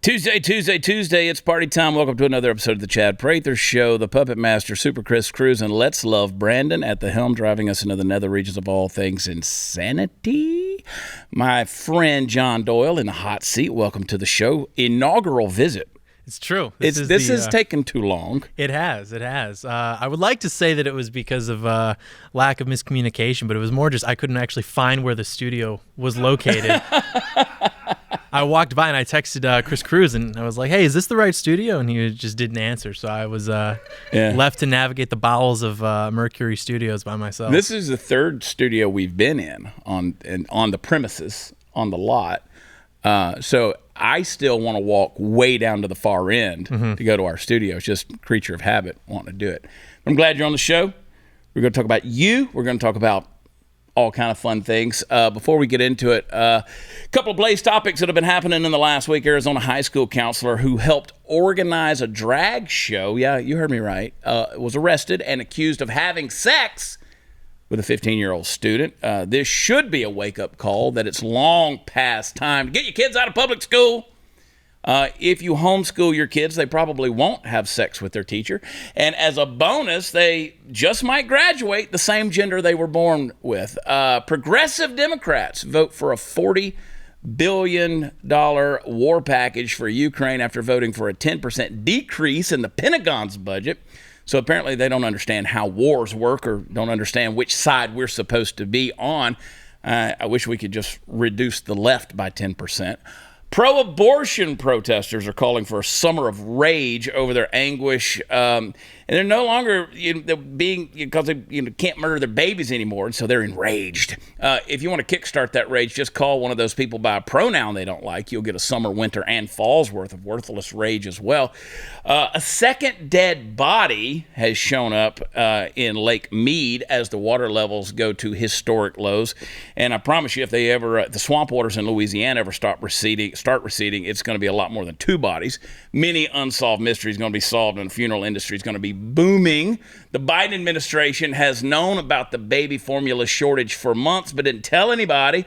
Tuesday, it's party time. Welcome to another episode of the Chad Prather Show. The Puppet Master, Super Chris Cruz, and Let's Love Brandon at the helm, driving us into the nether regions of all things insanity. My friend John Doyle in the hot seat. Welcome to the show. Inaugural visit. It's true. This has taken too long. It has. I would like to say that it was because of lack of miscommunication, but it was more just I couldn't actually find where the studio was located. I walked by and I texted Chris Cruz and I was like, hey, is this the right studio? And he just didn't answer. So I was left to navigate the bowels of Mercury Studios by myself. This is the third studio we've been in on the premises, on the lot. So I still want to walk way down to the far end to go to our studio. It's just creature of habit wanting to do it. I'm glad you're on the show. We're going to talk about you. We're going to talk about all kind of fun things. Before we get into it, a couple of Blaze topics that have been happening in the last week. Arizona high school counselor who helped organize a drag show, yeah, you heard me right, was arrested and accused of having sex with a 15-year-old student. This should be a wake-up call that it's long past time to get your kids out of public school. If you homeschool your kids, they probably won't have sex with their teacher. And as a bonus, they just might graduate the same gender they were born with. Progressive Democrats vote for a $40 billion war package for Ukraine after voting for a 10% decrease in the Pentagon's budget. So apparently they don't understand how wars work or don't understand which side we're supposed to be on. I wish we could just reduce the left by 10%. Pro-abortion protesters are calling for a summer of rage over their anguish, and they're no longer because they can't murder their babies anymore, and so they're enraged. If you want to kickstart that rage, just call one of those people by a pronoun they don't like. You'll get a summer, winter, and fall's worth of worthless rage as well. A second dead body has shown up in Lake Mead as the water levels go to historic lows, and I promise you, if the swamp waters in Louisiana ever start receding, it's going to be a lot more than two bodies. Many unsolved mysteries going to be solved, and the funeral industry is going to be booming. The Biden administration has known about the baby formula shortage for months, but didn't tell anybody.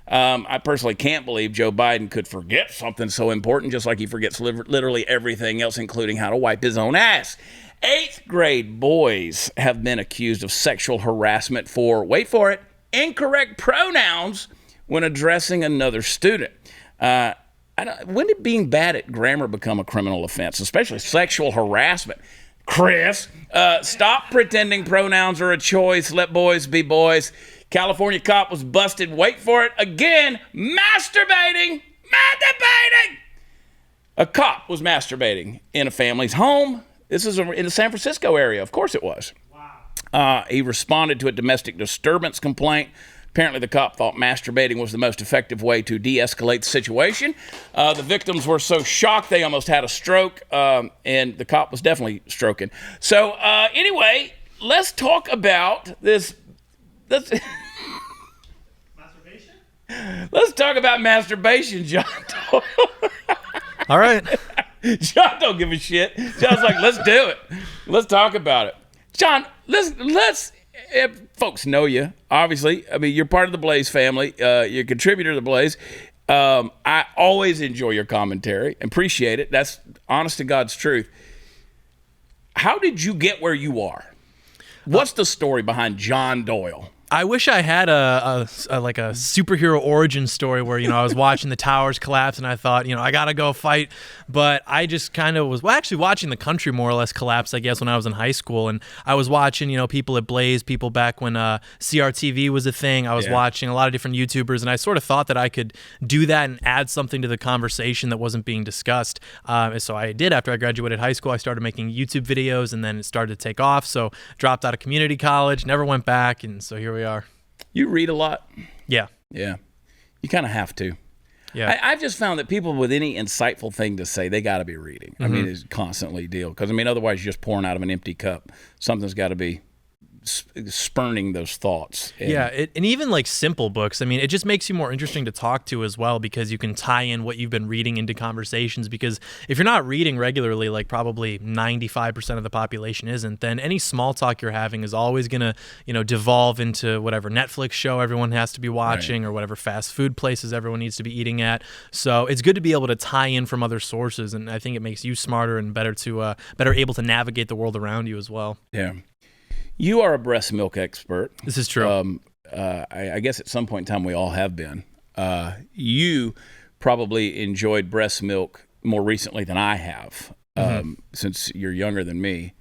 I personally can't believe Joe Biden could forget something so important, just like he forgets literally everything else, including how to wipe his own ass. 8th grade boys have been accused of sexual harassment for, wait for it, incorrect pronouns when addressing another student. When did being bad at grammar become a criminal offense, especially sexual harassment? Chris, stop pretending pronouns are a choice. Let boys be boys. California cop was busted, wait for it, again, masturbating. A cop was masturbating in a family's home. This is in the San Francisco area. Of course it was. Wow. He responded to a domestic disturbance complaint. Apparently, the cop thought masturbating was the most effective way to de-escalate the situation. The victims were so shocked they almost had a stroke, and the cop was definitely stroking. So, anyway, let's talk about this. Masturbation? Let's talk about masturbation, John Doyle. All right. John don't give a shit. John's like, let's do it. Let's talk about it. John, let's folks know you, obviously. I mean, you're part of the Blaze family. You're a contributor to the Blaze. I always enjoy your commentary. Appreciate it. That's honest to God's truth. How did you get where you are? What's the story behind John Doyle? I wish I had a superhero origin story where, I was watching the towers collapse and I thought, I got to go fight. But I just kind of was actually watching the country more or less collapse, I guess, when I was in high school. And I was watching, people at Blaze, people back when CRTV was a thing. I was watching a lot of different YouTubers, and I sort of thought that I could do that and add something to the conversation that wasn't being discussed. So I did. After I graduated high school, I started making YouTube videos, and then it started to take off. So dropped out of community college, never went back, and so here we are. You read a lot? Yeah. You kind of have to. Yeah. I've just found that people with any insightful thing to say, they got to be reading. I mean, it's constantly deal. Because, otherwise you're just pouring out of an empty cup. Something's got to be spurning those thoughts. And, and even like simple books. I mean, it just makes you more interesting to talk to as well, because you can tie in what you've been reading into conversations. Because if you're not reading regularly, like probably 95% of the population isn't, then any small talk you're having is always going to, devolve into whatever Netflix show everyone has to be watching, or whatever fast food places everyone needs to be eating at. So it's good to be able to tie in from other sources, and I think it makes you smarter and better able to navigate the world around you as well. Yeah. You are a breast milk expert. This is true. I guess at some point in time we all have been. You probably enjoyed breast milk more recently than I have, since you're younger than me.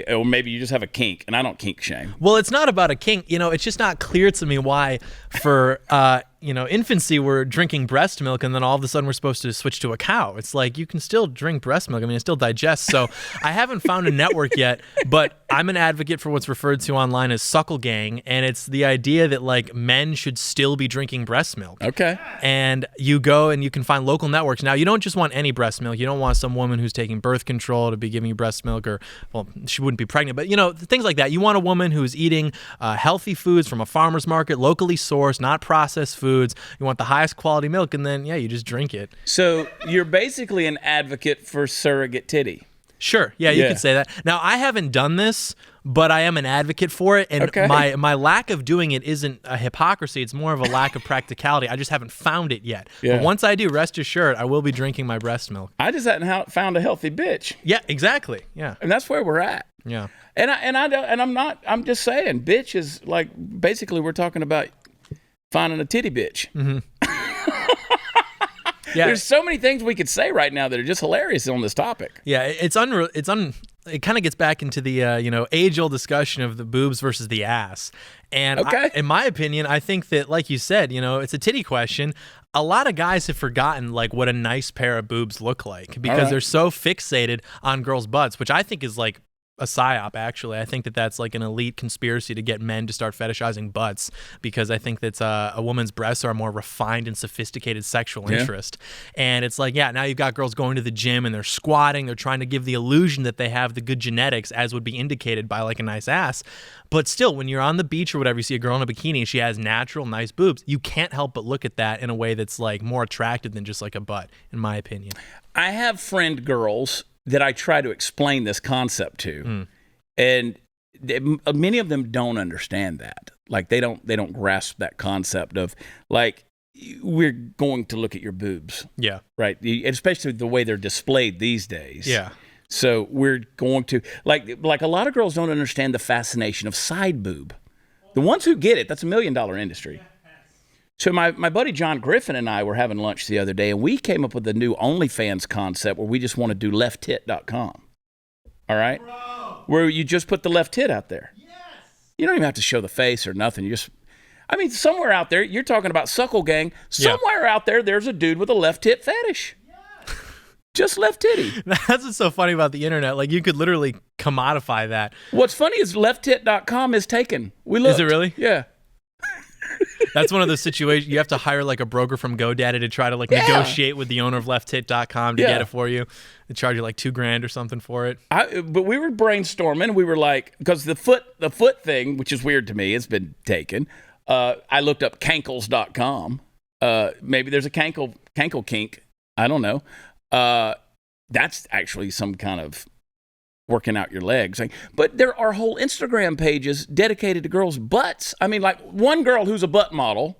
Or maybe you just have a kink, and I don't kink shame. Well, it's not about a kink. It's just not clear to me why for infancy we're drinking breast milk, and then all of a sudden we're supposed to switch to a cow. It's like you can still drink breast milk. I mean, it still digests. So I haven't found a network yet, but I'm an advocate for what's referred to online as suckle gang, and it's the idea that like men should still be drinking breast milk. Okay. And you go and you can find local networks. Now, you don't just want any breast milk. You don't want some woman who's taking birth control to be giving you breast milk, or, well, she wouldn't be pregnant, but things like that. You want a woman who's eating healthy foods from a farmer's market, locally sourced, not processed foods. You want the highest quality milk, and then you just drink it. So you're basically an advocate for surrogate titty. Sure. Yeah, you could say that. Now, I haven't done this, but I am an advocate for it, and my lack of doing it isn't a hypocrisy. It's more of a lack of practicality. I just haven't found it yet. Yeah. But once I do, rest assured, I will be drinking my breast milk. I just hadn't found a healthy bitch. Yeah, exactly. Yeah. And that's where we're at. Yeah. I'm just saying, bitch is like, basically we're talking about finding a titty bitch. Mm-hmm. Yeah. There's so many things we could say right now that are just hilarious on this topic. Yeah, it kind of gets back into the age-old discussion of the boobs versus the ass. And in my opinion, I think that, like you said, it's a titty question. A lot of guys have forgotten like what a nice pair of boobs look like, because they're so fixated on girls' butts, which I think is like a psyop, actually. I think that that's like an elite conspiracy to get men to start fetishizing butts, because I think that a woman's breasts are a more refined and sophisticated sexual interest. And it's like, now you've got girls going to the gym and they're squatting, they're trying to give the illusion that they have the good genetics, as would be indicated by like a nice ass. But still, when you're on the beach or whatever, you see a girl in a bikini and she has natural, nice boobs, you can't help but look at that in a way that's like more attractive than just like a butt, in my opinion. I have friend girls that I try to explain this concept to, and many of them don't understand that. Like they don't grasp that concept of like, we're going to look at your boobs. Yeah. Right. Especially the way they're displayed these days. Yeah. So we're going to like a lot of girls don't understand the fascination of side boob. The ones who get it, that's $1 million industry. So my buddy John Griffin and I were having lunch the other day, and we came up with a new OnlyFans concept where we just want to do lefttit.com. All right? Bro. Where you just put the left tit out there. Yes. You don't even have to show the face or nothing. Somewhere out there, you're talking about suckle gang. Somewhere out there, there's a dude with a left tit fetish. Yes. Just left titty. That's what's so funny about the internet. Like, you could literally commodify that. What's funny is lefttit.com is taken. We looked. Is it really? Yeah. That's one of those situations you have to hire like a broker from GoDaddy to try to like negotiate with the owner of lefttit.com to get it for you. They charge you like $2,000 or something for it. But we were brainstorming. We were like, because the foot thing, which is weird to me, has been taken. I looked up cankles.com. Maybe there's a cankle kink. I don't know. That's actually some kind of working out your legs. But there are whole Instagram pages dedicated to girls' butts. I mean, like one girl who's a butt model,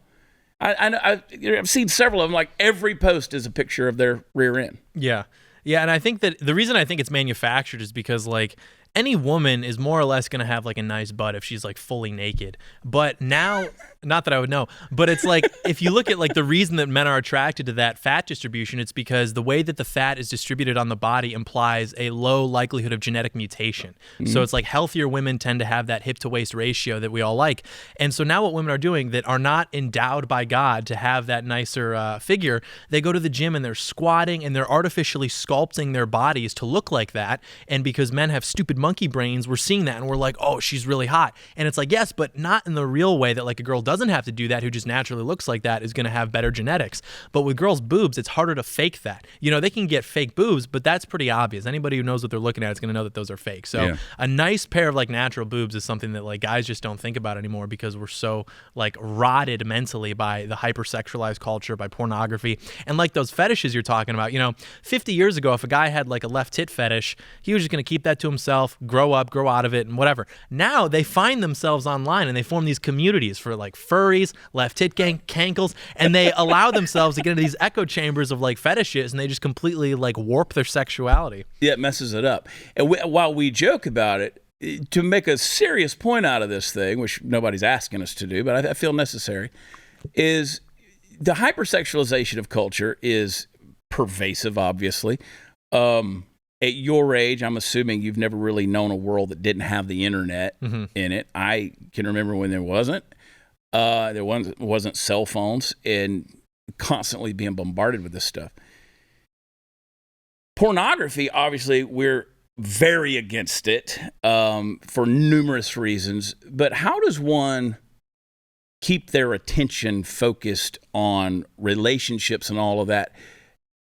I've seen several of them, like every post is a picture of their rear end. Yeah. Yeah, and I think that the reason I think it's manufactured is because like any woman is more or less going to have like a nice butt if she's like fully naked. But now, not that I would know, but it's like if you look at like the reason that men are attracted to that fat distribution, it's because the way that the fat is distributed on the body implies a low likelihood of genetic mutation. Mm-hmm. So it's like healthier women tend to have that hip to waist ratio that we all like. And so now what women are doing that are not endowed by God to have that nicer figure, they go to the gym and they're squatting and they're artificially sculpting their bodies to look like that. And because men have stupid monkey brains, we're seeing that and we're like, oh, she's really hot. And it's like, yes, but not in the real way that like a girl doesn't have to do that, who just naturally looks like that, is going to have better genetics. But with girls' boobs, it's harder to fake that. You know, they can get fake boobs, but that's pretty obvious. Anybody who knows what they're looking at is going to know that those are fake. So a nice pair of like natural boobs is something that like guys just don't think about anymore, because we're so like rotted mentally by the hypersexualized culture, by pornography, and like those fetishes you're talking about. You know, 50 years ago, if a guy had like a left tit fetish, he was just going to keep that to himself, grow up, grow out of it, and whatever. Now they find themselves online and they form these communities for like furries, left tit gang, cankles, and they allow themselves to get into these echo chambers of like fetishes, and they just completely like warp their sexuality. Yeah, it messes it up. And while we joke about it, to make a serious point out of this thing, which nobody's asking us to do, but I feel necessary, is the hypersexualization of culture is pervasive, obviously. At your age, I'm assuming you've never really known a world that didn't have the internet in it. I can remember when there wasn't. There wasn't cell phones, and constantly being bombarded with this stuff. Pornography, obviously, we're very against it for numerous reasons. But how does one keep their attention focused on relationships and all of that?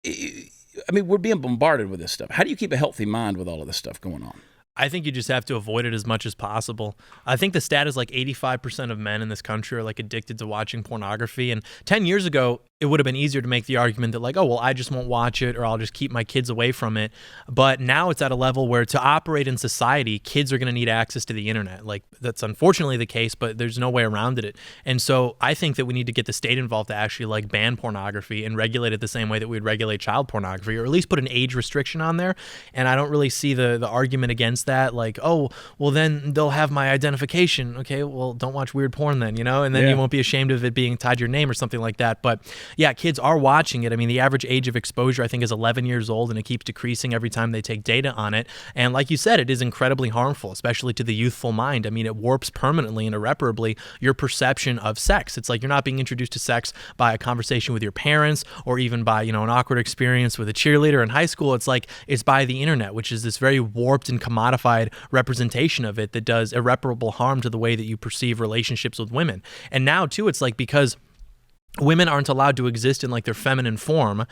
I mean, we're being bombarded with this stuff. How do you keep a healthy mind with all of this stuff going on? I think you just have to avoid it as much as possible. I think the stat is like 85% of men in this country are like addicted to watching pornography. And 10 years ago, it would have been easier to make the argument that like, oh, well, I just won't watch it, or I'll just keep my kids away from it. But now it's at a level where to operate in society, kids are going to need access to the internet. Like, that's unfortunately the case, but there's no way around it. And so I think that we need to get the state involved to actually like ban pornography and regulate it the same way that we'd regulate child pornography, or at least put an age restriction on there. And I don't really see the argument against that. Like, oh, well, then they'll have my identification. Okay, well, don't watch weird porn then, you know, and then you won't be ashamed of it being tied to your name or something like that. But yeah, kids are watching it. I mean, the average age of exposure, I think, is 11 years old, and it keeps decreasing every time they take data on it. And like you said, it is incredibly harmful, especially to the youthful mind. I mean, it warps permanently and irreparably your perception of sex. It's like you're not being introduced to sex by a conversation with your parents, or even by, you know, an awkward experience with a cheerleader in high school. It's like it's by the internet, which is this very warped and commodified representation of it that does irreparable harm to the way that you perceive relationships with women. And now, too, it's like because women aren't allowed to exist in like their feminine form,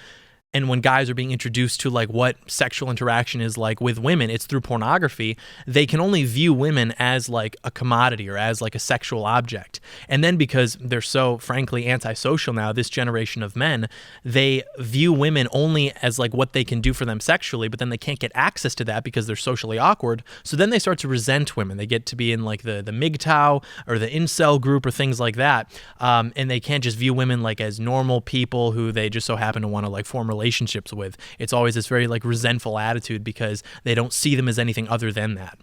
and when guys are being introduced to like what sexual interaction is like with women, it's through pornography. They can only view women as like a commodity, or as like a sexual object. And then because they're so frankly antisocial now, this generation of men, they view women only as like what they can do for them sexually, but then they can't get access to that because they're socially awkward. So then they start to resent women. They get to be in like the MGTOW or the incel group or things like that. And they can't just view women like as normal people who they just so happen to want to like form relationships with. It's always this very like resentful attitude because they don't see them as anything other than that.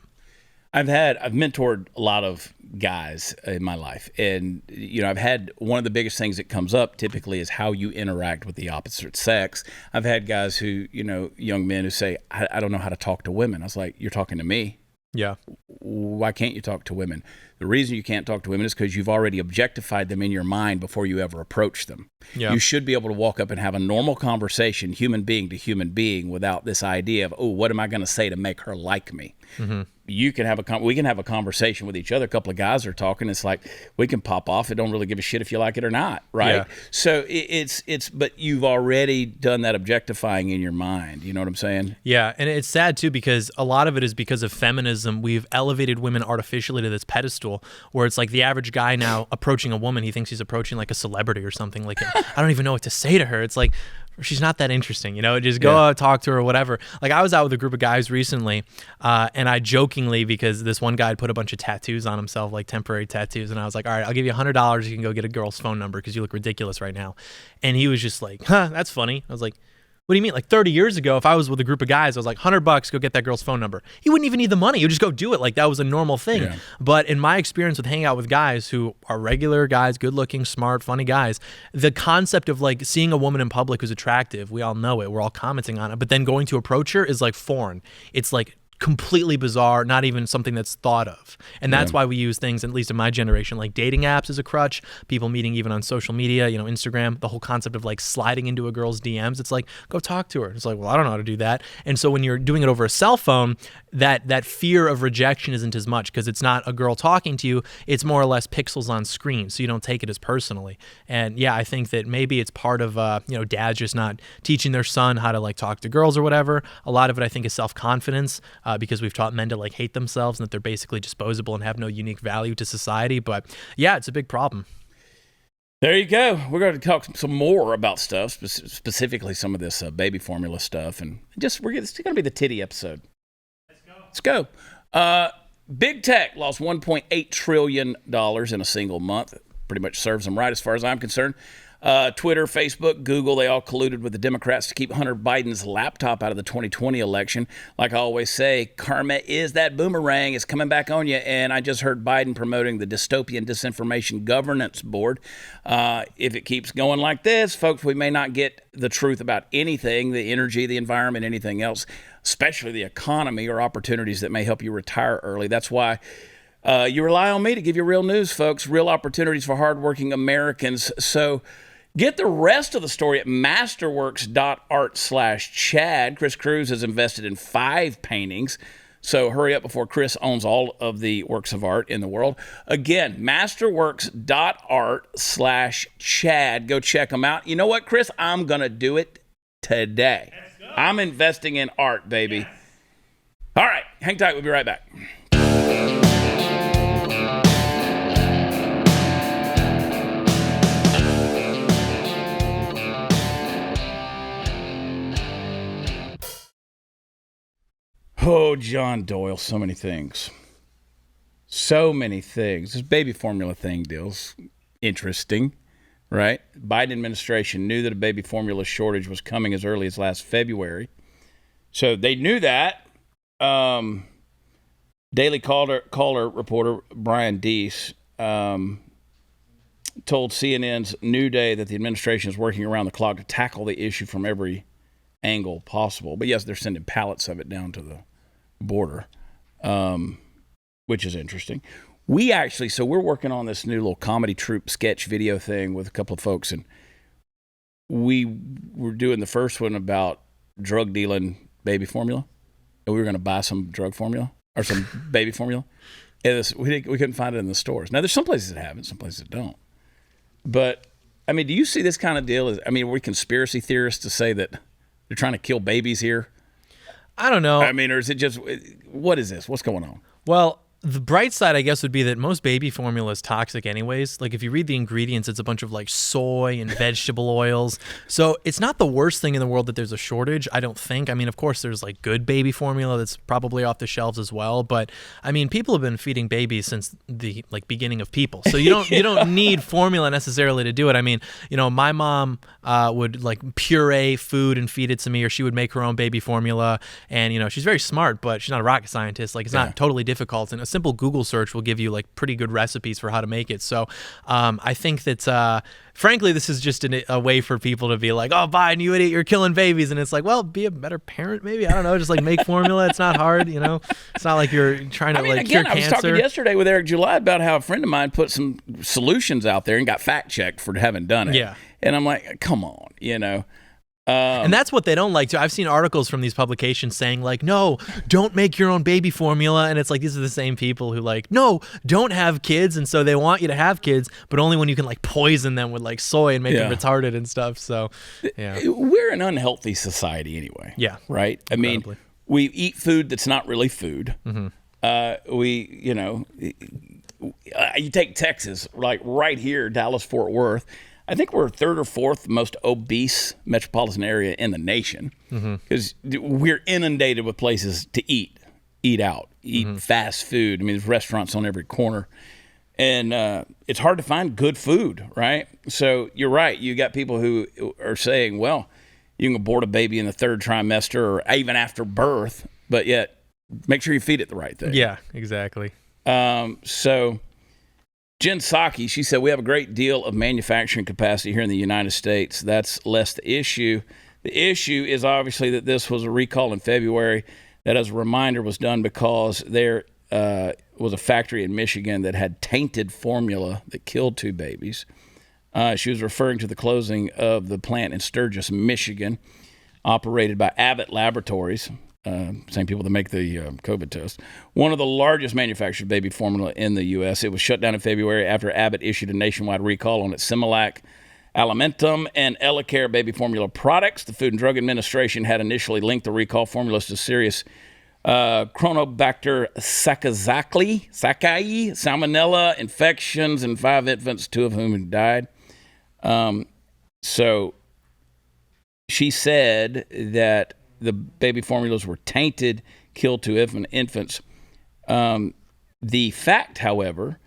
I've mentored a lot of guys in my life, and you know, I've had one of the biggest things that comes up typically is how you interact with the opposite sex. I've had guys who, you know, young men who say, I don't know how to talk to women. I was like, you're talking to me. Yeah. Why can't you talk to women? The reason you can't talk to women is because you've already objectified them in your mind before you ever approach them. Yeah. You should be able to walk up and have a normal conversation, human being to human being, without this idea of, oh, what am I going to say to make her like me? Mm-hmm. We can have a conversation with each other. A couple of guys are talking. It's like we can pop off. It don't really give a shit if you like it or not, right? Yeah. So but you've already done that objectifying in your mind. You know what I'm saying? Yeah, and it's sad too because a lot of it is because of feminism. We've elevated women artificially to this pedestal where it's like the average guy now approaching a woman, he thinks he's approaching like a celebrity or something. Like, I don't even know what to say to her. It's like, she's not that interesting, you know, just go out, talk to her or whatever. Like I was out with a group of guys recently and I jokingly, because this one guy had put a bunch of tattoos on himself, like temporary tattoos. And I was like, all right, I'll give you $100. You can go get a girl's phone number because you look ridiculous right now. And he was just like, huh, that's funny. I was like, what do you mean? Like 30 years ago, if I was with a group of guys, I was like, $100, go get that girl's phone number. He wouldn't even need the money. He would just go do it. Like that was a normal thing. Yeah. But in my experience with hanging out with guys who are regular guys, good looking, smart, funny guys, the concept of like seeing a woman in public who's attractive, we all know it. We're all commenting on it. But then going to approach her is like foreign. It's like completely bizarre, not even something that's thought of. And that's why we use things, at least in my generation, like dating apps as a crutch, people meeting even on social media, Instagram, the whole concept of like sliding into a girl's DMs. It's like, go talk to her. It's like, well, I don't know how to do that. And so when you're doing it over a cell phone, that fear of rejection isn't as much, because it's not a girl talking to you. It's more or less pixels on screen. So you don't take it as personally. And yeah, I think that maybe it's part of, dads just not teaching their son how to like talk to girls or whatever. A lot of it, I think, is self-confidence. Because we've taught men to like hate themselves and that they're basically disposable and have no unique value to society. But yeah, it's a big problem. There you go. We're going to talk some more about stuff, specifically some of this baby formula stuff, and it's going to be the titty episode. Let's go. Big tech lost $1.8 trillion in a single month. Pretty much serves them right as far as I'm concerned. Twitter, Facebook, Google, they all colluded with the Democrats to keep Hunter Biden's laptop out of the 2020 election. Like I always say, karma is that boomerang. It's coming back on you. And I just heard Biden promoting the Dystopian Disinformation Governance Board. If it keeps going like this, folks, we may not get the truth about anything, the energy, the environment, anything else, especially the economy or opportunities that may help you retire early. That's why you rely on me to give you real news, folks, real opportunities for hardworking Americans. So get the rest of the story at masterworks.art/Chad. Chris Cruz has invested in 5 paintings. So hurry up before Chris owns all of the works of art in the world. Again, masterworks.art/Chad. Go check them out. You know what, Chris? I'm going to do it today. I'm investing in art, baby. Yes. All right. Hang tight. We'll be right back. Oh, John Doyle, so many things. So many things. This baby formula thing deal's interesting, right? Biden administration knew that a baby formula shortage was coming as early as last February. So they knew that. Daily Caller reporter Brian Deese told CNN's New Day that the administration is working around the clock to tackle the issue from every angle possible. But yes, they're sending pallets of it down to the border, which is interesting. We're working on this new little comedy troupe sketch video thing with a couple of folks, and we were doing the first one about drug dealing baby formula, and we were going to buy some drug formula or some baby formula, and we couldn't find it in the stores. Now, there's some places that have it, some places that don't. But I mean, do you see this kind of deal? Are we conspiracy theorists to say that they're trying to kill babies here? I don't know. I mean, or is it just, what is this? What's going on? Well, the bright side, I guess, would be that most baby formula is toxic anyways. Like, if you read the ingredients, it's a bunch of, like, soy and vegetable oils. So it's not the worst thing in the world that there's a shortage, I don't think. I mean, of course, there's, like, good baby formula that's probably off the shelves as well. But, I mean, people have been feeding babies since the, like, beginning of people. So you don't need formula necessarily to do it. I mean, my mom would, like, puree food and feed it to me, or she would make her own baby formula. And, she's very smart, but she's not a rocket scientist. Like, it's not totally difficult. And a simple Google search will give you like pretty good recipes for how to make it. So I think that frankly, this is just a way for people to be like, oh, Biden, you idiot, you're killing babies. And it's like, well, be a better parent maybe. I don't know, just like make formula. It's not hard, It's not like you're trying to cure cancer. I was talking yesterday with Eric July about how a friend of mine put some solutions out there and got fact checked for having done it. Yeah. And I'm like, come on, and that's what they don't like too. I've seen articles from these publications saying like, no, don't make your own baby formula. And it's like, these are the same people who like, no, don't have kids. And so they want you to have kids, but only when you can like poison them with like soy and make them retarded and stuff. So yeah, we're an unhealthy society anyway. Yeah. Right. Incredibly. I mean, we eat food that's not really food. Mm-hmm. You take Texas, like right here, Dallas, Fort Worth. I think we're third or fourth most obese metropolitan area in the nation because we're inundated with places to eat out, fast food. I mean, there's restaurants on every corner, and it's hard to find good food, right? So you're right. You got people who are saying, well, you can abort a baby in the 3rd trimester or even after birth, but yet make sure you feed it the right thing. Yeah, exactly. So Jen Psaki, she said, we have a great deal of manufacturing capacity here in the United States. That's less the issue. The issue is obviously that this was a recall in February. That, as a reminder, was done because there was a factory in Michigan that had tainted formula that killed 2 babies. She was referring to the closing of the plant in Sturgis, Michigan, operated by Abbott Laboratories, same people that make the COVID test, one of the largest manufacturers of baby formula in the U.S. It was shut down in February after Abbott issued a nationwide recall on its Similac, Alimentum, and Elecare baby formula products. The Food and Drug Administration had initially linked the recall formulas to serious Chronobacter Sakai, salmonella infections in 5 infants, 2 of whom had died. So she said that the baby formulas were tainted, killed 2 infants. The fact, however,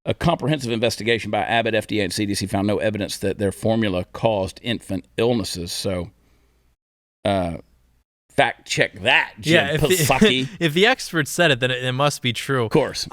a comprehensive investigation by Abbott, FDA, and CDC found no evidence that their formula caused infant illnesses. So, fact check that, Jim Psaki. If the experts said it, then it must be true. Of course.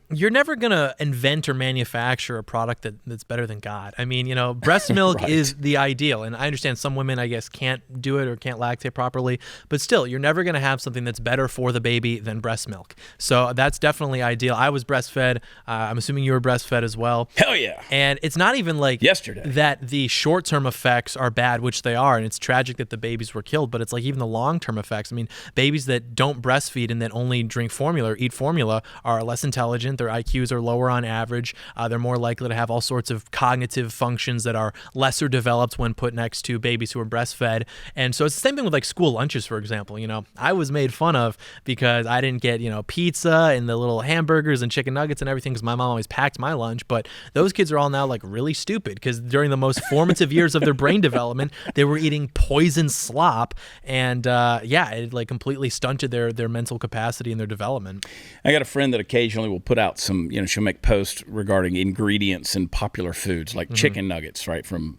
You're never going to invent or manufacture a product that's better than God. I mean, breast milk Right. is the ideal. And I understand some women, I guess, can't do it or can't lactate properly. But still, you're never going to have something that's better for the baby than breast milk. So that's definitely ideal. I was breastfed. I'm assuming you were breastfed as well. Hell yeah. And it's not even like Yesterday. that the short-term effects are bad, which they are. And it's tragic that the babies were killed. But it's like even the long-term effects. I mean, babies that don't breastfeed and that only drink formula or eat formula are less intelligent. Their IQs are lower on average. They're more likely to have all sorts of cognitive functions that are lesser developed when put next to babies who are breastfed. And so it's the same thing with like school lunches, for example. I was made fun of because I didn't get, pizza and the little hamburgers and chicken nuggets and everything because my mom always packed my lunch. But those kids are all now like really stupid because during the most formative years of their brain development, they were eating poison slop. And it like completely stunted their mental capacity and their development. I got a friend that occasionally will put out some, she'll make posts regarding ingredients in popular foods like chicken nuggets, right, from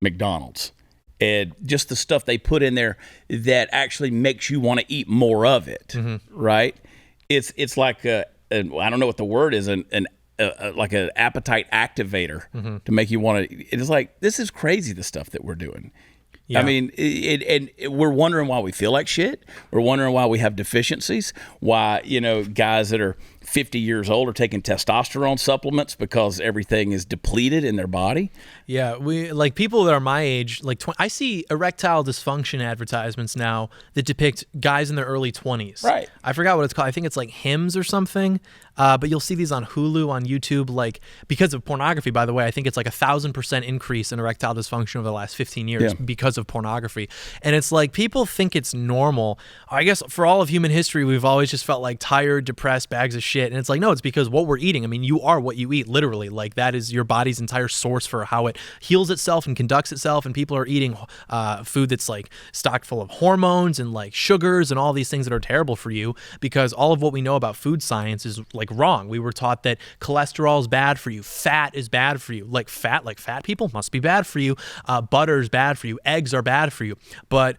McDonald's. And just the stuff they put in there that actually makes you want to eat more of it, right? It's like I don't know what the word is, like an appetite activator to make you want to. It's like, this is crazy, the stuff that we're doing. Yeah. I mean, we're wondering why we feel like shit. We're wondering why we have deficiencies. Why, guys that are 50 years old are taking testosterone supplements because everything is depleted in their body. Yeah, we like people that are my age. Like I see erectile dysfunction advertisements now that depict guys in their early 20s. Right. I forgot what it's called. I think it's like Hims or something. But you'll see these on Hulu, on YouTube, like because of pornography. By the way, I think it's like 1,000% increase in erectile dysfunction over the last 15 years because of pornography. And it's like people think it's normal. I guess for all of human history, we've always just felt like tired, depressed bags of shit. And it's like, no, it's because what we're eating. I mean, you are what you eat, literally. Like that is your body's entire source for how it heals itself and conducts itself. And people are eating food that's like stocked full of hormones and like sugars and all these things that are terrible for you because all of what we know about food science is like wrong. We were taught that cholesterol is bad for you. Fat is bad for you. Like fat people must be bad for you. Butter is bad for you. Eggs are bad for you. But,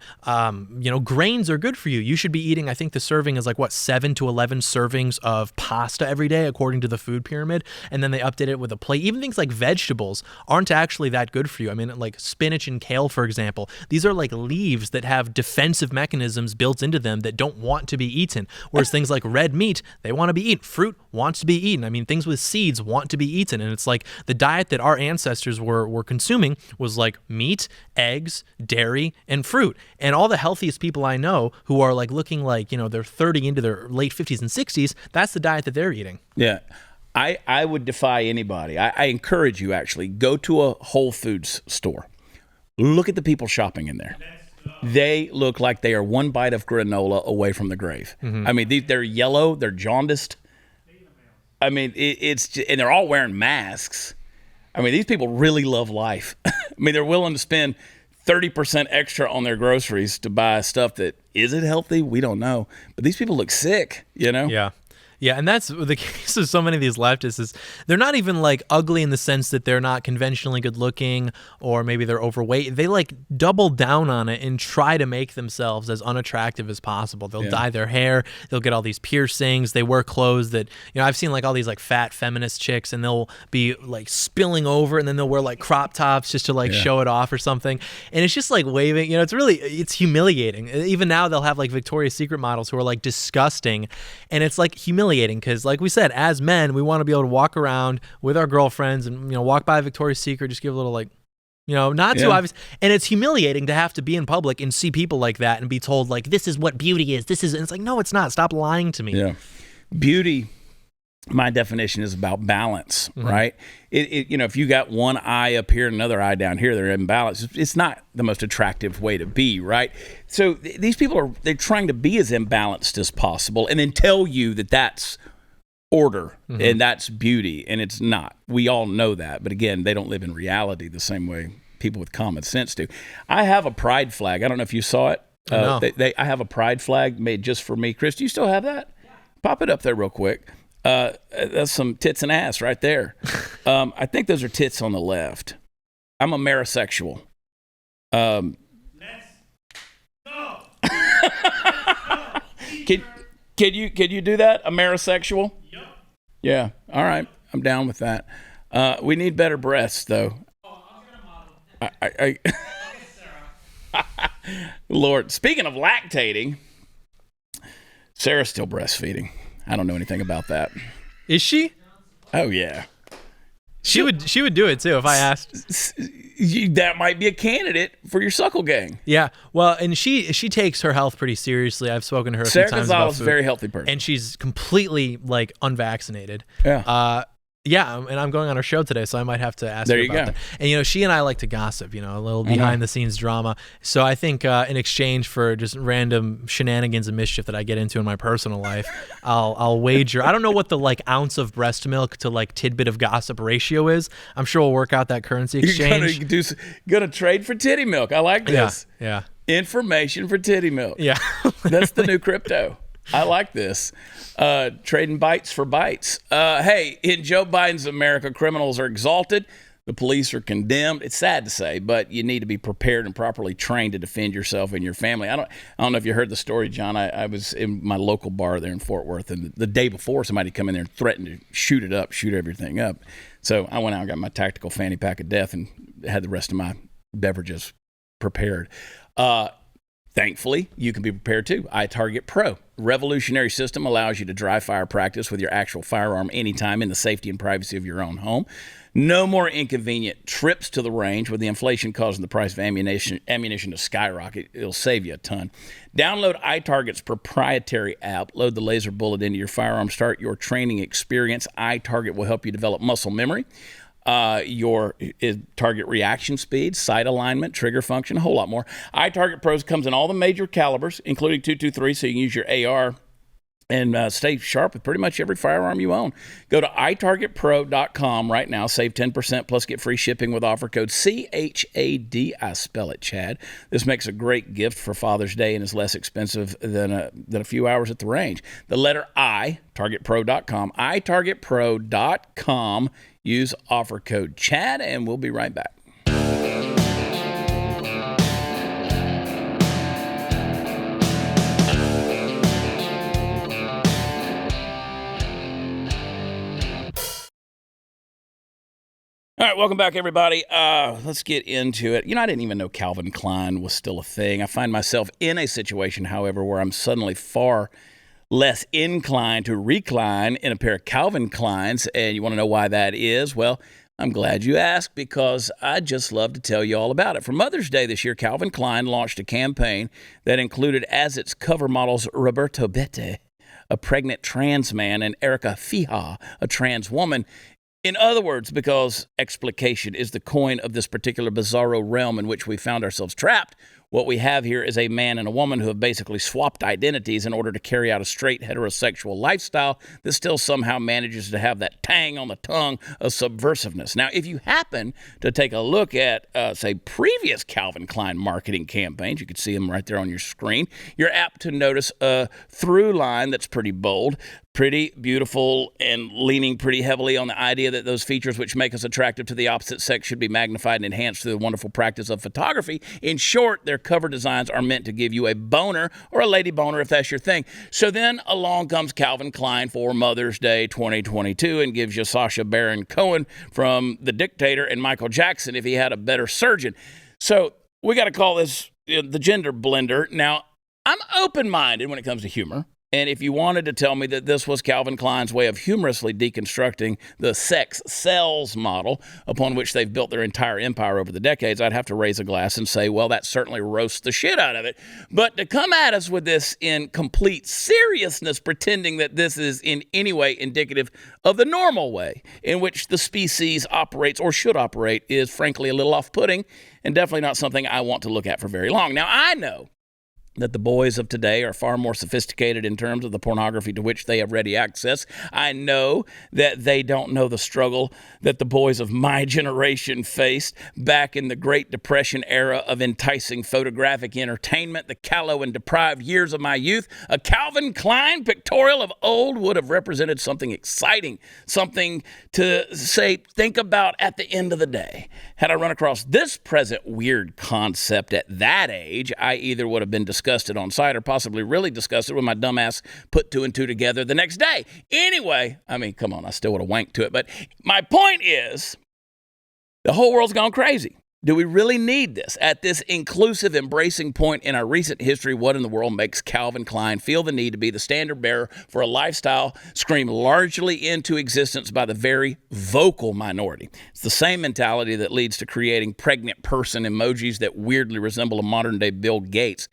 grains are good for you. You should be eating, I think the serving is like 7 to 11 servings of pasta every day, according to the food pyramid. And then they update it with a plate. Even things like vegetables aren't actually that good for you. I mean, like spinach and kale, for example, these are like leaves that have defensive mechanisms built into them that don't want to be eaten. Whereas things like red meat, they want to be eaten. Fruit wants to be eaten. I mean, things with seeds want to be eaten. And it's like the diet that our ancestors were consuming was like meat, eggs, dairy, and fruit. And all the healthiest people I know who are like looking like, they're 30 into their late 50s and 60s, that's the diet that they're eating. Yeah. I would defy anybody. I encourage you, actually, go to a Whole Foods store. Look at the people shopping in there. They look like they are one bite of granola away from the grave. I mean, they're yellow, they're jaundiced. I mean, and they're all wearing masks. I mean, these people really love life. I mean, they're willing to spend 30% extra on their groceries to buy stuff that isn't healthy. We don't know. But these people look sick, Yeah. Yeah, and that's the case of so many of these leftists is they're not even like ugly in the sense that they're not conventionally good looking or maybe they're overweight. They like double down on it and try to make themselves as unattractive as possible. They'll dye their hair, they'll get all these piercings, they wear clothes that, I've seen like all these like fat feminist chicks and they'll be like spilling over and then they'll wear like crop tops just to like show it off or something. And it's just like waving, it's humiliating. Even now they'll have like Victoria's Secret models who are like disgusting, and it's like humiliating because, like we said, as men, we want to be able to walk around with our girlfriends and walk by Victoria's Secret, just give a little like, not too obvious. And it's humiliating to have to be in public and see people like that and be told like, this is what beauty is. And it's like, no, it's not. Stop lying to me. Yeah, beauty. My definition is about balance, right? If you got one eye up here and another eye down here, they're imbalanced. It's not the most attractive way to be, right? So these people they're trying to be as imbalanced as possible and then tell you that that's order and that's beauty, and it's not. We all know that, but again, they don't live in reality the same way people with common sense do. I have a pride flag. I don't know if you saw it. No. I have a pride flag made just for me. Chris, do you still have that? Yeah. Pop it up there real quick. That's some tits and ass right there. I think those are tits on the left. I'm a merisexual. Let's go. Can you do that? A merisexual? Yep. Yeah. All right. I'm down with that. We need better breasts, though. Oh, I'll get a model. Lord, speaking of lactating, Sarah's still breastfeeding. I don't know anything about that. Is she? Oh yeah. She would do it too if I asked. That might be a candidate for your suckle gang. Yeah. Well, and she takes her health pretty seriously. I've spoken to her a few times about food. Sarah Gonzalez is a very healthy person. And she's completely like unvaccinated. Yeah. Yeah, and I'm going on her show today, so I might have to ask her about that. And she and I like to gossip, a little behind the scenes drama. So I think in exchange for just random shenanigans and mischief that I get into in my personal life, I'll wager. I don't know what the like ounce of breast milk to like tidbit of gossip ratio is. I'm sure we'll work out that currency exchange. You're gonna trade for titty milk. I like this. Yeah. Information for titty milk. Yeah. That's the new crypto. I like this. Trading bites for bites. Hey, in Joe Biden's America, criminals are exalted. The police are condemned. It's sad to say, but you need to be prepared and properly trained to defend yourself and your family. I don't know if you heard the story, John. I was in my local bar there in Fort Worth, and the day before, somebody come in there and threatened to shoot everything up. So I went out and got my tactical fanny pack of death and had the rest of my beverages prepared. Thankfully, you can be prepared too. iTarget Pro. Revolutionary system allows you to dry fire practice with your actual firearm anytime in the safety and privacy of your own home. No more inconvenient trips to the range with the inflation causing the price of ammunition to skyrocket. It'll save you a ton. Download iTarget's proprietary app. Load the laser bullet into your firearm. Start your training experience. iTarget will help you develop muscle memory. Your target reaction speed, sight alignment, trigger function, a whole lot more. iTarget Pros comes in all the major calibers, including .223, so you can use your AR and stay sharp with pretty much every firearm you own. Go to itargetpro.com right now. Save 10% plus get free shipping with offer code CHAD. I spell it, Chad. This makes a great gift for Father's Day and is less expensive than a few hours at the range. The letter I, targetpro.com, itargetpro.com. Use offer code CHAD, and we'll be right back. All right, welcome back, everybody. Let's get into it. I didn't even know Calvin Klein was still a thing. I find myself in a situation, however, where I'm suddenly far less inclined to recline in a pair of Calvin Kleins, and you want to know why that is? Well, I'm glad you asked, because I'd just love to tell you all about it. For Mother's Day this year, Calvin Klein launched a campaign that included as its cover models Roberto Bette, a pregnant trans man, and Erica Fija, a trans woman. In other words, because explication is the coin of this particular bizarro realm in which we found ourselves trapped, what we have here is a man and a woman who have basically swapped identities in order to carry out a straight heterosexual lifestyle that still somehow manages to have that tang on the tongue of subversiveness. Now, if you happen to take a look at, say, previous Calvin Klein marketing campaigns, you can see them right there on your screen, you're apt to notice a through line that's pretty bold. pretty beautiful and leaning pretty heavily on the idea that those features which make us attractive to the opposite sex should be magnified and enhanced through the wonderful practice of photography. In short, their cover designs are meant to give you a boner or a lady boner if that's your thing. So then along comes Calvin Klein for Mother's Day 2022 and gives you Sacha Baron Cohen from The Dictator and Michael Jackson if he had a better surgeon. So we got to call this the gender blender. Now, I'm open-minded when it comes to humor. And if you wanted to tell me that this was Calvin Klein's way of humorously deconstructing the sex sells model upon which they've built their entire empire over the decades, I'd have to raise a glass and say, well, that certainly roasts the shit out of it. But to come at us with this in complete seriousness, pretending that this is in any way indicative of the normal way in which the species operates or should operate is frankly a little off-putting and definitely not something I want to look at for very long. Now, I know that the boys of today are far more sophisticated in terms of the pornography to which they have ready access. I know that they don't know the struggle that the boys of my generation faced back in the Great Depression era of enticing photographic entertainment, the callow and deprived years of my youth. A Calvin Klein pictorial of old would have represented something exciting, something to say, think about at the end of the day. Had I run across this present weird concept at that age, I either would have been disgusted on sight or possibly really disgusted when my dumbass put two and two together the next day. Anyway, I mean, come on, I still would have wanked to it. But my point is, the whole world's gone crazy. Do we really need this? At this inclusive, embracing point in our recent history, what in the world makes Calvin Klein feel the need to be the standard bearer for a lifestyle screamed largely into existence by the very vocal minority? It's the same mentality that leads to creating pregnant person emojis that weirdly resemble a modern-day Bill Gates.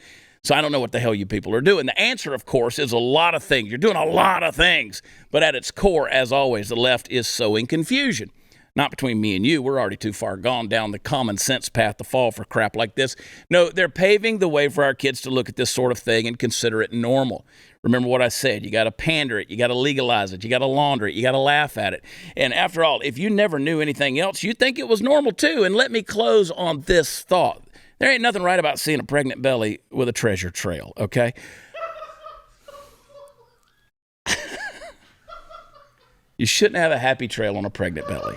So I don't know what the hell you people are doing. The answer, of course, is a lot of things. You're doing a lot of things. But at its core, as always, the left is sowing confusion. Not between me and you. We're already too far gone down the common sense path to fall for crap like this. No, they're paving the way for our kids to look at this sort of thing and consider it normal. Remember what I said. You got to pander it. You got to legalize it. You got to launder it. You got to laugh at it. And after all, if you never knew anything else, you'd think it was normal too. And let me close on this thought. There ain't nothing right about seeing a pregnant belly with a treasure trail, okay? You shouldn't have a happy trail on a pregnant belly.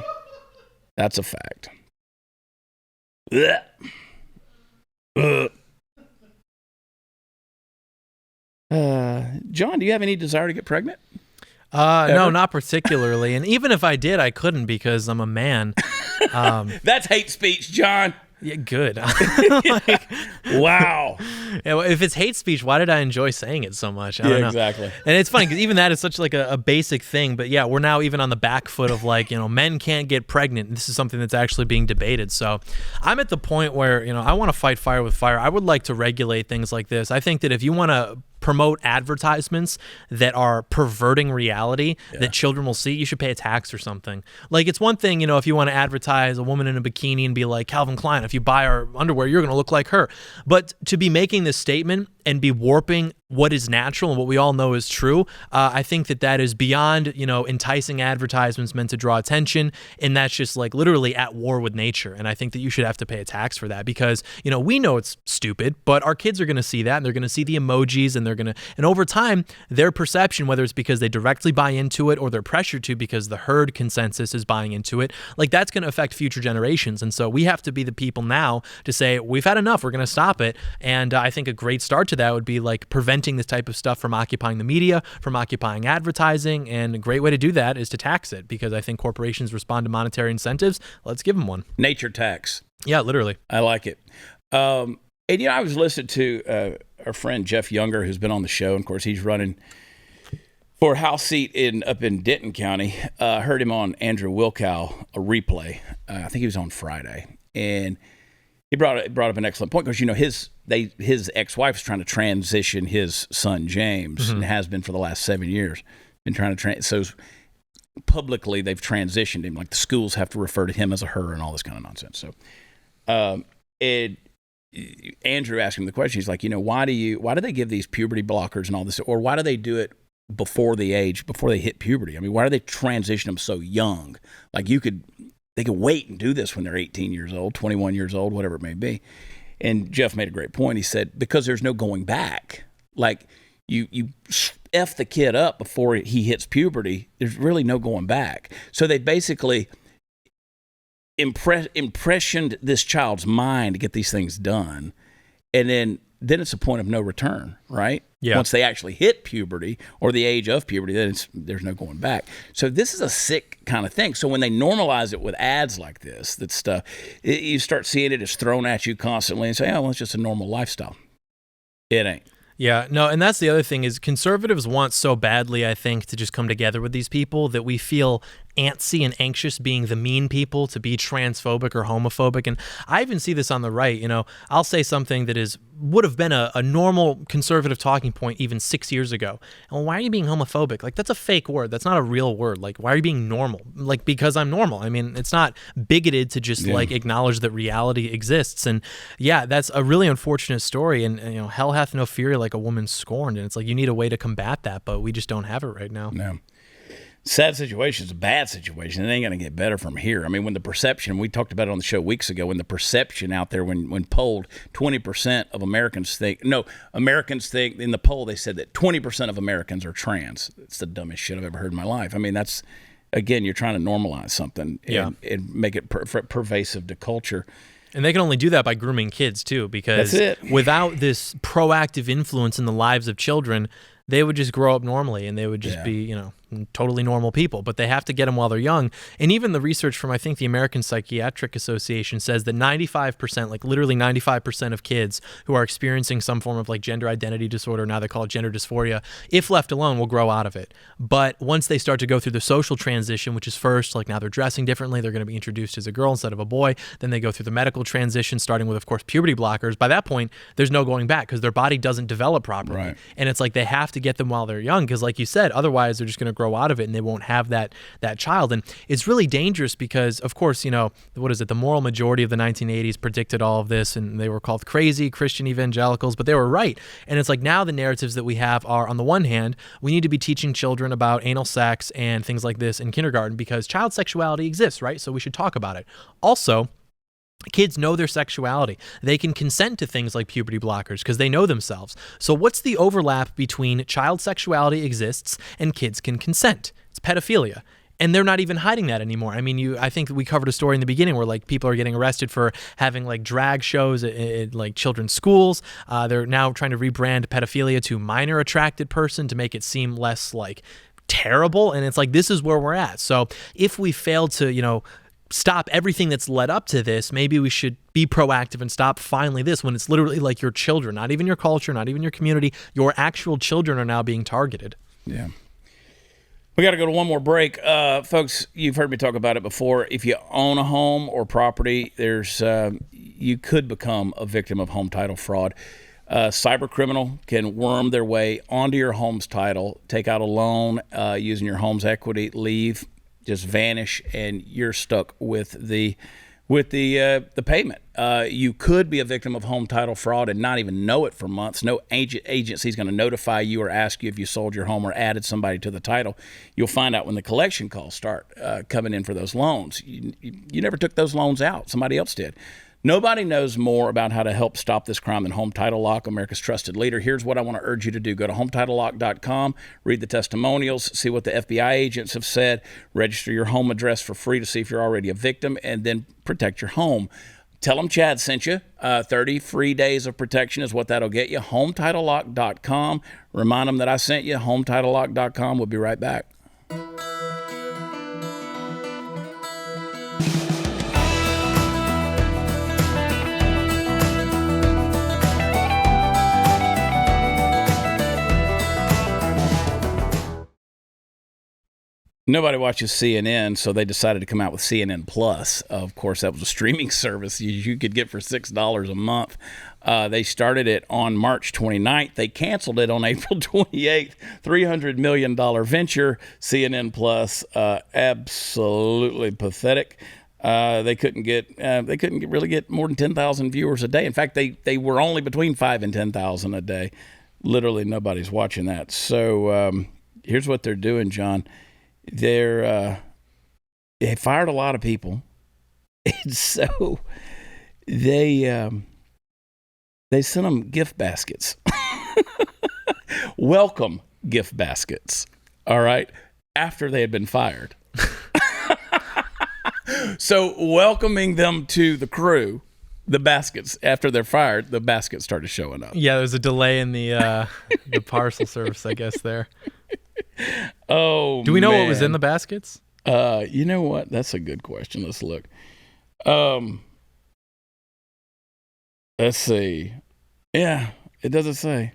That's a fact. John, do you have any desire to get pregnant? No, not particularly. And even if I did, I couldn't because I'm a man. That's hate speech, John. Yeah, good. Wow. If it's hate speech, why did I enjoy saying it so much? I don't know. Exactly. And it's funny because even that is such like a basic thing. But yeah, we're now even on the back foot of like, men can't get pregnant. This is something that's actually being debated. So I'm at the point where, I want to fight fire with fire. I would like to regulate things like this. I think that if you want to promote advertisements that are perverting reality that children will see, you should pay a tax or something. Like, it's one thing, if you want to advertise a woman in a bikini and be like, Calvin Klein, if you buy our underwear, you're going to look like her. But to be making this statement and be warping what is natural and what we all know is true, I think that is beyond, enticing advertisements meant to draw attention. And that's just like literally at war with nature. And I think that you should have to pay a tax for that because, we know it's stupid, but our kids are going to see that and they're going to see the emojis and and over time, their perception, whether it's because they directly buy into it or they're pressured to because the herd consensus is buying into it, like that's going to affect future generations. And so we have to be the people now to say, we've had enough, we're going to stop it. And I think a great start to that would be like preventing this type of stuff from occupying the media, from occupying advertising. And a great way to do that is to tax it because I think corporations respond to monetary incentives. Let's give them one. Nature tax. Yeah, literally. I like it. And I was listening to our friend Jeff Younger, who's been on the show. And of course, he's running for a House seat up in Denton County. Heard him on Andrew Wilkow, a replay. I think he was on Friday, and he brought up an excellent point because his ex-wife is trying to transition his son James and has been for the last 7 years. Been trying to so publicly they've transitioned him. Like the schools have to refer to him as a her and all this kind of nonsense. So, Andrew asked him the question. He's like, why do they give these puberty blockers and all this, or why do they do it before they hit puberty? I mean, why do they transition them so young? Like they could wait and do this when they're 18 years old, 21 years old, whatever it may be. And Jeff made a great point. He said, because there's no going back. Like you F the kid up before he hits puberty, there's really no going back. So they basically impressioned this child's mind to get these things done. And then it's a point of no return, right? Yeah. Once they actually hit puberty or the age of puberty, then there's no going back. So this is a sick kind of thing. So when they normalize it with ads like this, that stuff, you start seeing it as thrown at you constantly and say, oh, well, it's just a normal lifestyle. It ain't. Yeah, no, and that's the other thing is conservatives want so badly, I think, to just come together with these people that we feel antsy and anxious being the mean people to be transphobic or homophobic. And I even see this on the right. I'll say something that would have been a normal conservative talking point even 6 years ago. And why are you being homophobic? Like, that's a fake word. That's not a real word. Like, why are you being normal? Like, because I'm normal. I mean, it's not bigoted to just like acknowledge that reality exists. And yeah, that's a really unfortunate story. And hell hath no fury like a woman scorned. And it's like, you need a way to combat that, but we just don't have it right now. No. Sad situation is a bad situation. It ain't going to get better from here. I mean, when the perception, we talked about it on the show weeks ago, when the perception out there, when polled, 20% of Americans think in the poll, they said that 20% of Americans are trans. It's the dumbest shit I've ever heard in my life. I mean, that's, again, you're trying to normalize something and make it pervasive to culture. And they can only do that by grooming kids, too, because without this proactive influence in the lives of children, they would just grow up normally and they would just be, totally normal people. But they have to get them while they're young. And even the research from, I think, the American Psychiatric Association says that 95%, like literally 95% of kids who are experiencing some form of like gender identity disorder, now they call it gender dysphoria, if left alone, will grow out of it. But once they start to go through the social transition, which is first, like now they're dressing differently, they're going to be introduced as a girl instead of a boy. Then they go through the medical transition, starting with, of course, puberty blockers. By that point, there's no going back because their body doesn't develop properly. Right. And it's like they have to get them while they're young because, like you said, otherwise they're just going to grow out of it and they won't have that child. And it's really dangerous because, of course, the moral majority of the 1980s predicted all of this and they were called crazy Christian evangelicals, but they were right. And it's like now the narratives that we have are, on the one hand, we need to be teaching children about anal sex and things like this in kindergarten because child sexuality exists, right? So we should talk about it. Also, kids know their sexuality. They can consent to things like puberty blockers because they know themselves. So what's the overlap between child sexuality exists and kids can consent? It's pedophilia. And they're not even hiding that anymore. I mean, I think we covered a story in the beginning where like people are getting arrested for having like drag shows at like children's schools. They're now trying to rebrand pedophilia to minor attracted person to make it seem less like terrible. And it's like, this is where we're at. So if we fail to, stop everything that's led up to this, maybe we should be proactive and stop finally this when it's literally like your children, not even your culture, not even your community, your actual children are now being targeted. Yeah. We got to go to one more break. Folks, you've heard me talk about it before. If you own a home or property, you could become a victim of home title fraud. Cyber criminal can worm their way onto your home's title, take out a loan using your home's equity, leave, just vanish, and you're stuck with the payment. You could be a victim of home title fraud and not even know it for months. No agency is going to notify you or ask you if you sold your home or added somebody to the title. You'll find out when the collection calls start coming in for those loans. You never took those loans out. Somebody else did. Nobody knows more about how to help stop this crime than Home Title Lock, America's trusted leader. Here's what I want to urge you to do. Go to HometitleLock.com, read the testimonials, see what the FBI agents have said, register your home address for free to see if you're already a victim, and then protect your home. Tell them Chad sent you. 30 free days of protection is what that'll get you. HometitleLock.com. Remind them that I sent you. HometitleLock.com. We'll be right back. Nobody watches CNN, so they decided to come out with CNN Plus. Of course, that was a streaming service you could get for $6 a month. They started it on March 29th. They canceled it on April 28th. $300 million venture. CNN Plus, absolutely pathetic. They couldn't really get more than 10,000 viewers a day. In fact, they were only between 5 and 10,000 a day. Literally, nobody's watching that. So here's what they're doing, John. They fired a lot of people, and so they sent them gift baskets. welcome gift baskets. All right. After they had been fired. So welcoming them to the crew, the baskets, after they're fired, the baskets started showing up. Yeah, there's a delay in the parcel service, I guess, there. Oh, do we know what was in the baskets? You know what? That's a good question. Let's look. Let's see. Yeah, it doesn't say.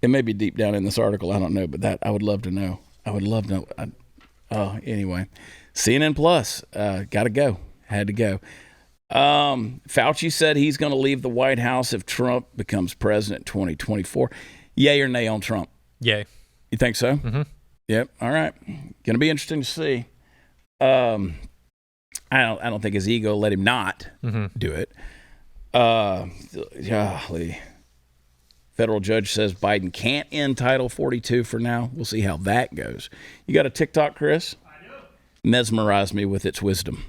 It may be deep down in this article. I don't know, but that I would love to know. I would love to know. Anyway, CNN Plus, got to go. Had to go. Fauci said he's going to leave the White House if Trump becomes president in 2024. Yay or nay on Trump? Yay. You think so? Mm-hmm. Yep. All right. Going to be interesting to see. I don't think his ego let him not do it. Golly. Federal judge says Biden can't end Title 42 for now. We'll see how that goes. You got a TikTok, Chris? I do. Mesmerized me with its wisdom.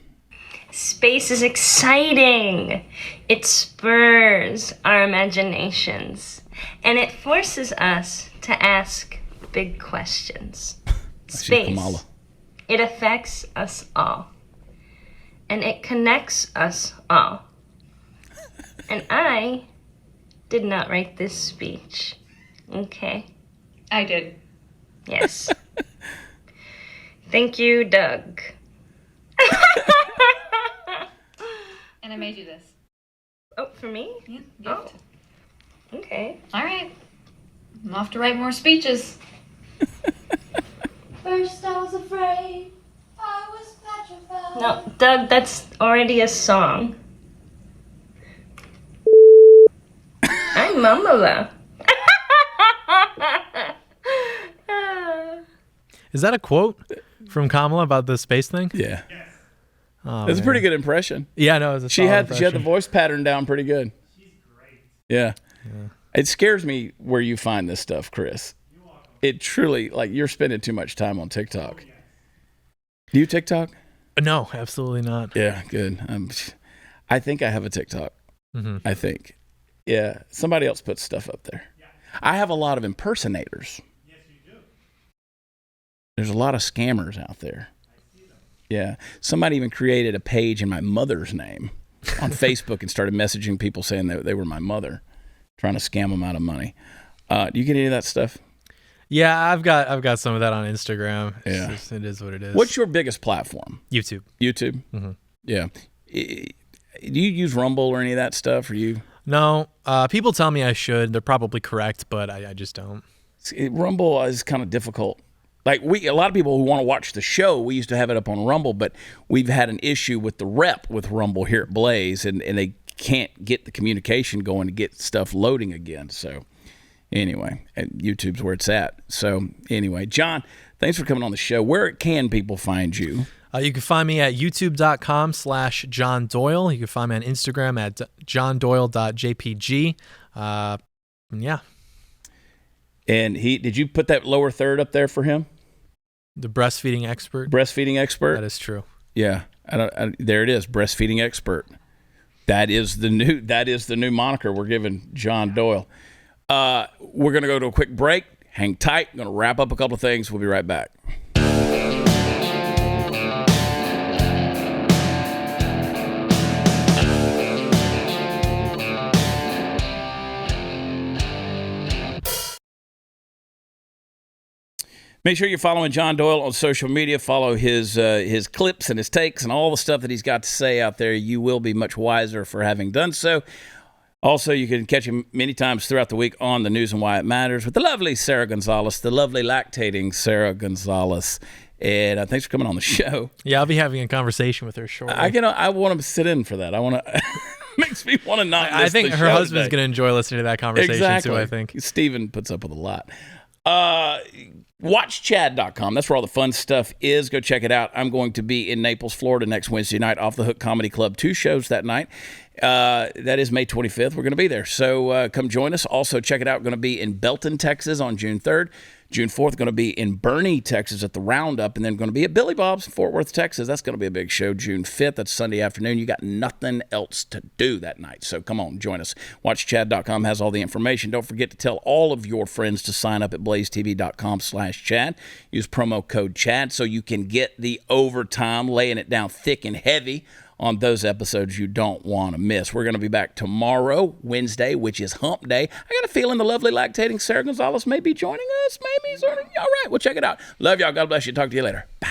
Space is exciting. It spurs our imaginations. And it forces us to ask big questions. Space. It affects us all. And it connects us all. And I did not write this speech. Okay? I did. Yes. Thank you, Doug. And I made you this. Oh, for me? Yeah, gift. Oh. Okay. All right. I'm off to write more speeches. First I was afraid, I was petrified. No, Doug, that's already a song. I'm Mamala. Is that a quote from Kamala about the space thing? Yeah. Oh, That's a pretty good impression. Yeah, no, it was a She had the voice pattern down pretty good. She's great. Yeah. It scares me where you find this stuff, Chris. It truly, like, you're spending too much time on TikTok. Do you TikTok? No, absolutely not. Yeah, good. I think I have a TikTok. Mm-hmm. I think. Yeah, somebody else puts stuff up there. Yeah. I have a lot of impersonators. Yes, you do. There's a lot of scammers out there. I see them. Yeah. Somebody even created a page in my mother's name on Facebook and started messaging people saying that they were my mother, trying to scam them out of money. Do you get any of that stuff? Yeah, I've got some of that on Instagram. Yeah. It is what it is. What's your biggest platform? YouTube. YouTube? Mm-hmm. Yeah. Do you use Rumble or any of that stuff? Or you? No. People tell me I should. They're probably correct, but I just don't. Rumble is kind of difficult. Like a lot of people who want to watch the show, we used to have it up on Rumble, but we've had an issue with the rep with Rumble here at Blaze, and they can't get the communication going to get stuff loading again. So anyway, YouTube's where it's at. So anyway, John, thanks for coming on the show. Where can people find you? You can find me at youtube.com/John Doyle. You can find me on Instagram at johndoyle.jpg. Yeah. And did you put that lower third up there for him? The breastfeeding expert. Breastfeeding expert? That is true. Yeah. There it is, breastfeeding expert. That is the new moniker we're giving John Doyle. We're going to go to a quick break. Hang tight. I'm going to wrap up a couple of things. We'll be right back. Make sure you're following John Doyle on social media. Follow his clips and his takes and all the stuff that he's got to say out there. You will be much wiser for having done so. Also, you can catch him many times throughout the week on the News and Why It Matters with the lovely Sarah Gonzalez, the lovely lactating Sarah Gonzalez. And thanks for coming on the show. Yeah, I'll be having a conversation with her shortly. I want to sit in for that. I want to. Makes me want to not. I think her husband's going to enjoy listening to that conversation too. I think Steven puts up with a lot. WatchChad.com. That's where all the fun stuff is. Go check it out. I'm going to be in Naples, Florida next Wednesday night, Off the Hook Comedy Club. 2 shows that night. That is May 25th. We're going to be there. So come join us. Also, check it out. Going to be in Belton, Texas on June 3rd. June 4th, going to be in Bernie, Texas at the Roundup, and then going to be at Billy Bob's, Fort Worth, Texas. That's going to be a big show. June 5th, that's Sunday afternoon. You got nothing else to do that night, so come on, join us. WatchChad.com has all the information. Don't forget to tell all of your friends to sign up at BlazeTV.com/Chad. Use promo code Chad so you can get the overtime, laying it down thick and heavy on those episodes you don't want to miss. We're going to be back tomorrow, Wednesday, which is hump day. I got a feeling the lovely lactating Sarah Gonzalez may be joining us. Maybe. All right, well, check it out. Love y'all. God bless you. Talk to you later. Bye.